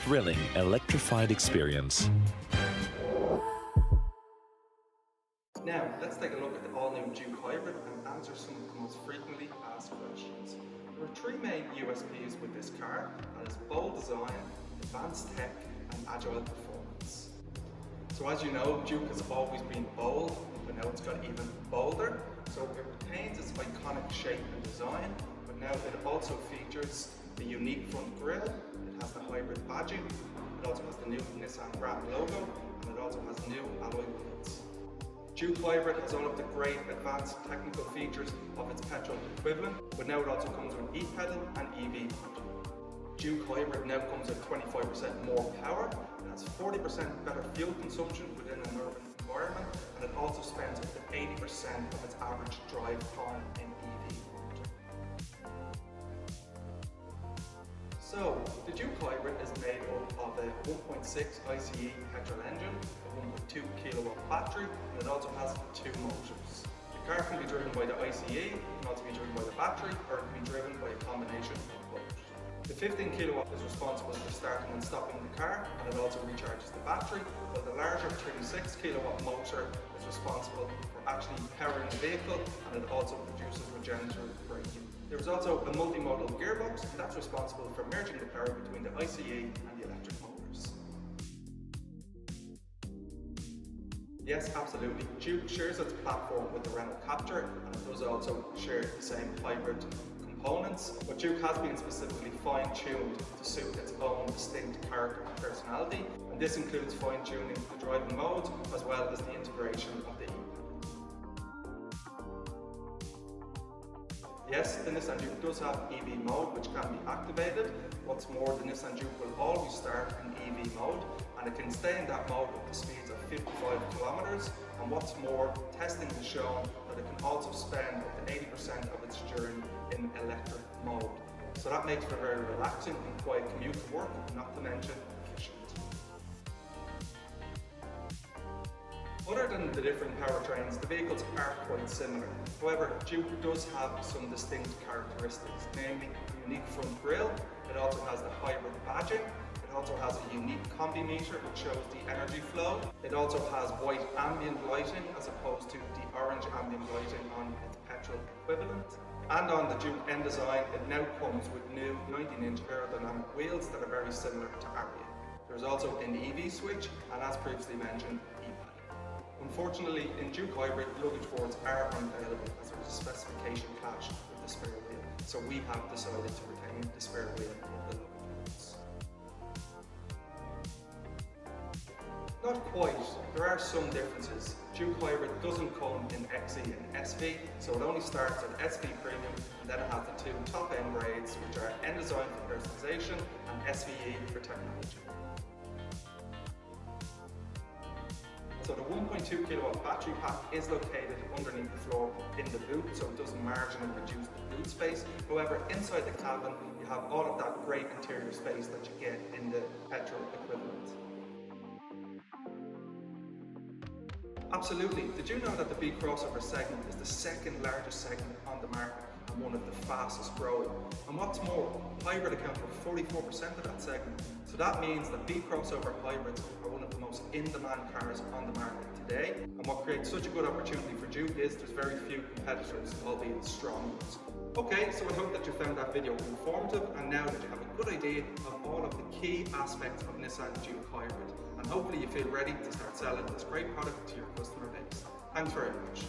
thrilling electrified experience. Now, let's take a look at the all-new Juke Hybrid and answer some of the most frequently asked questions. There are three main USPs with this car, and it's bold design, advanced tech, and agile performance. So as you know, Juke has always been bold, but now it's got even bolder. So it retains its iconic shape and design, but now it also features the unique front grille, it has the hybrid badging, it also has the new Nissan brand logo, and it also has new alloy wheels. Juke Hybrid has all of the great advanced technical features of its petrol equivalent, but now it also comes with e-pedal and EV mode. Juke Hybrid now comes with 25% more power, it has 40% better fuel consumption within an urban environment, and it also spends up to 80% of its average drive time in EV mode. So, the Juke Hybrid is made up of a 1.6 ICE petrol engine, a 1.2 kilowatt battery, and it also has two motors. The car can be driven by the ICE, it can also be driven by the battery, or it can be driven by a combination of both. The 15 kilowatt is responsible for starting and stopping the car, and it also recharges the battery, while the larger 36 kilowatt motor is responsible for actually powering the vehicle, and it also produces regenerative braking. There is also a multimodal gearbox, and that's responsible for merging the power between the ICE and the electric motors. Yes, absolutely. Juke shares its platform with the Renault Captur, and it does also share the same hybrid components, but Juke has been specifically fine-tuned to suit its own distinct character and personality, and this includes fine-tuning the driving modes as well as the integration of the e-pedal. Yes, the Nissan Juke does have EV mode which can be activated. What's more, the Nissan Juke will always start in EV mode, and it can stay in that mode up to speeds of 55 kilometers. And what's more, testing has shown that it can also spend up to 80% of its journey in electric mode. So that makes for a very relaxing and quiet commute to work, not to mention efficient. Other than the different powertrains, the vehicles are quite similar. However, Juke does have some distinct characteristics, namely a unique front grille, it also has the hybrid badging, it also has a unique combi meter which shows the energy flow. It also has white ambient lighting as opposed to the orange ambient lighting on its petrol equivalent. And on the Juke N design, it now comes with new 19-inch aerodynamic wheels that are very similar to Aria. There's also an EV switch, and as previously mentioned, e-pedal. Unfortunately, in Juke Hybrid, luggage boards are unavailable as there is a specification clash with the spare wheel. So we have decided to retain the spare wheel in the luggage boards. Not quite, there are some differences. Juke Hybrid doesn't come in XE and SV, so it only starts at SV Premium, and then it has the two top-end grades, which are N Design for personalization and SVE for technology. So the 1.2 kilowatt battery pack is located underneath the floor in the boot, so it does marginally reduce the boot space. However, inside the cabin, you have all of that great interior space that you get in the petrol equivalent. Absolutely. Did you know that the B crossover segment is the second largest segment on the market and one of the fastest growing? And what's more, hybrid account for 44% of that segment. So that means that B crossover hybrids are one of the most in-demand cars on the market today. And what creates such a good opportunity for Juke is there's very few competitors, albeit strong ones. Okay, so I hope that you found that video informative, and now that you have a good idea of all of the key aspects of Nissan Juke Hybrid, and hopefully you feel ready to start selling this great product to your customer base. Thanks very much.